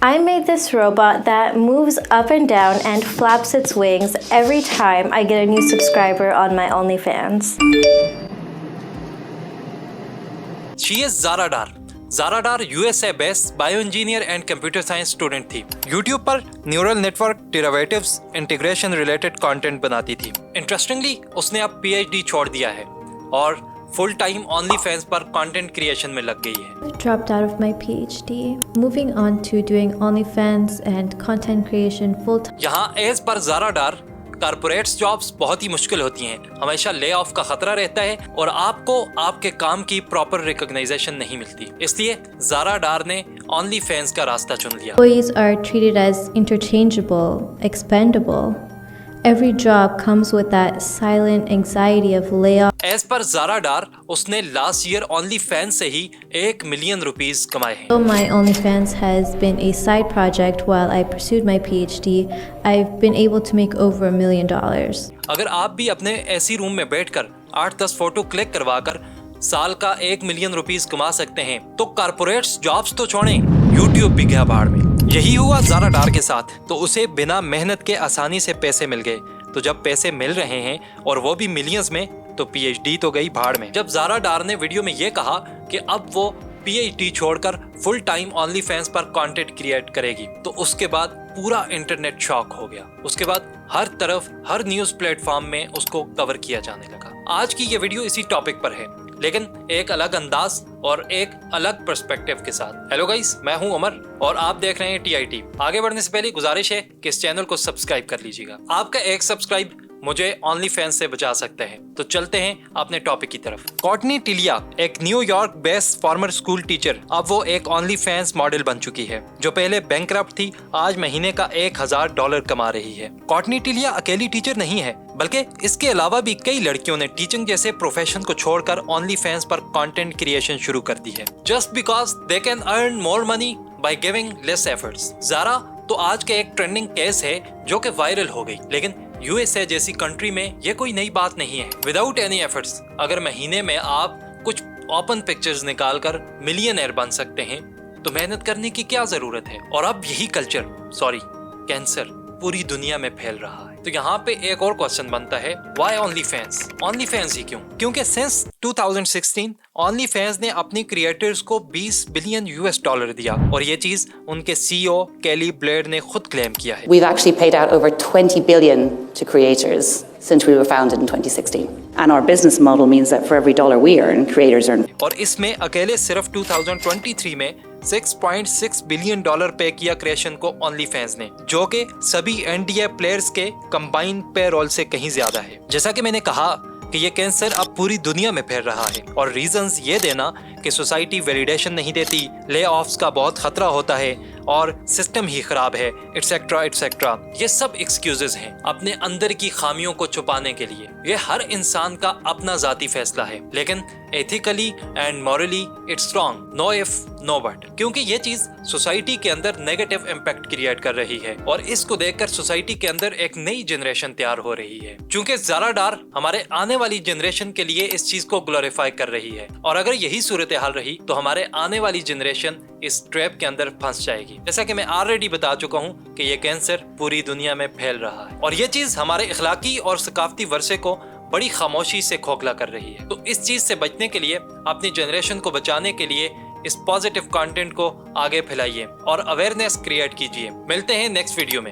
I made this robot that moves up and down and flaps its wings every time I get a new subscriber on my OnlyFans. She is Zara Dar. Zara Dar USA based bio engineer and computer science student थी। YouTube पर neural network derivatives integration related content बनाती थी। Interestingly उसने अब PhD छोड़ दिया है और फुल टाइम OnlyFans पर कंटेंट क्रिएशन में लग गई है। Dropped out of my PhD, moving on to doing OnlyFans and content creation full time. यहाँ एज पर ज़ारा डार कारपोरेट्स जॉब्स बहुत ही मुश्किल होती हैं, हमेशा ले ऑफ का खतरा रहता है और आपको आपके काम की प्रॉपर रिकॉग्नाइजेशन नहीं मिलती। इसलिए ज़ारा डार ने OnlyFans का रास्ता चुन लिया। Employees are treated as interchangeable, expendable. Every job comes with that silent anxiety of layoff. एज पर ज़ारा डार उसने लास्ट ईयर OnlyFans से ही 1 मिलियन रुपीस कमाए हैं। Though my OnlyFans has been a side project while I pursued my PhD, I've been able to make over $1 million. अगर आप भी अपने ऐसी रूम में बैठकर 8-10 फोटो क्लिक करवाकर साल का 1 मिलियन रुपीस कमा सकते हैं तो कारपोरेट्स जॉब्स तो छोड़ें, YouTube भी गया भाड़ में। यही हुआ ज़ारा डार के साथ, तो उसे बिना मेहनत के आसानी से पैसे मिल गए। तो जब पैसे मिल रहे हैं और वो भी मिलियंस में, तो PhD तो गई भाड़ में। जब ज़ारा डार ने वीडियो में ये कहा कि अब वो PhD छोड़कर फुल टाइम OnlyFans पर कंटेंट क्रिएट करेगी, तो उसके बाद पूरा इंटरनेट शॉक हो गया। उसके बाद हर तरफ हर न्यूज़ प्लेटफॉर्म में उसको कवर किया जाने लगा। आज की ये वीडियो इसी टॉपिक पर है, लेकिन एक अलग अंदाज और एक अलग पर्सपेक्टिव के साथ। हेलो गाइस, मैं हूं अमर और आप देख रहे हैं TIT। आगे बढ़ने से पहले गुजारिश है कि इस चैनल को सब्सक्राइब कर लीजिएगा। आपका एक सब्सक्राइब मुझे OnlyFans से बचा सकते हैं। तो चलते हैं अपने टॉपिक की तरफ। कॉर्टनी टिलिया एक New York based farmer school teacher, अब वो एक OnlyFans मॉडल बन चुकी है। जो पहले बैंकरप्ट थी, आज महीने का $1000 कमा रही है। कॉर्टनी टिलिया अकेली टीचर नहीं है, बल्कि इसके अलावा भी कई लड़कियों ने टीचिंग जैसे प्रोफेशन को छोड़कर OnlyFans पर कंटेंट क्रिएशन शुरू कर दी है, just because they can earn more money by giving less efforts. Zara तो आज के एक ट्रेंडिंग केस है जो कि वायरल हो गई, लेकिन USA जैसी कंट्री में ये कोई नई बात नहीं है। विदाउट एनी एफर्ट्स अगर महीने में आप कुछ ओपन पिक्चर्स निकालकर मिलियनेयर बन सकते हैं, तो मेहनत करने की क्या जरूरत है। और अब यही कल्चर, कैंसर पूरी दुनिया में फैल रहा है। तो यहाँ पे एक और क्वेश्चन बनता है, व्हाई OnlyFans ही क्यों? क्योंकि सिंस 2016 OnlyFans ने अपने क्रिएटर्स को $20 बिलियन दिया और ये चीज उनके CEO केली ब्लेयर ने खुद क्लेम किया है। We've actually paid out over 20 billion to creators since we were founded in 2016. And our business model means that for every dollar we earn, creators earn. और इसमें अकेले सिर्फ 2023 में $6.6 बिलियन पे किया क्रिएशन को OnlyFans ने, जो कि सभी NDA प्लेयर्स के कंबाइन पेरोल से कहीं ज्यादा है। जैसा कि मैंने कहा कि ये कैंसर अब पूरी दुनिया में फैल रहा है और रीजंस ये देना कि सोसाइटी वैलिडेशन नहीं देती, ले ऑफ्स का बहुत खतरा होता है और सिस्टम ही खराब है, एटसेट्रा। ये सब एक्सक्यूजेस हैं अपने अंदर की खामियों को छुपाने के लिए। ये हर इंसान का अपना जाती फैसला है, लेकिन ethically and morally it's wrong, no if no but, क्योंकि ये चीज सोसाइटी के अंदर नेगेटिव इम्पैक्ट क्रिएट कर रही है और इसको देखकर सोसाइटी के अंदर एक नई जनरेशन तैयार हो रही है। क्योंकि ज़ारा डार हमारे आने वाली जनरेशन के लिए इस चीज को ग्लोरीफाई कर रही है और अगर यही सूरत हाल रही तो हमारे आने वाली जनरेशन इस ट्रैप के अंदर फंस जाएगी। जैसा कि मैं ऑलरेडी बता चुका हूँ कि ये कैंसर पूरी दुनिया में फैल रहा है और ये चीज हमारे इखलाकी और सकाफती वर्षे को बड़ी खामोशी से खोखला कर रही है। तो इस चीज से बचने के लिए, अपनी जनरेशन को बचाने के लिए इस पॉजिटिव कंटेंट को आगे फैलाइए और अवेयरनेस क्रिएट कीजिए। मिलते हैं नेक्स्ट वीडियो में।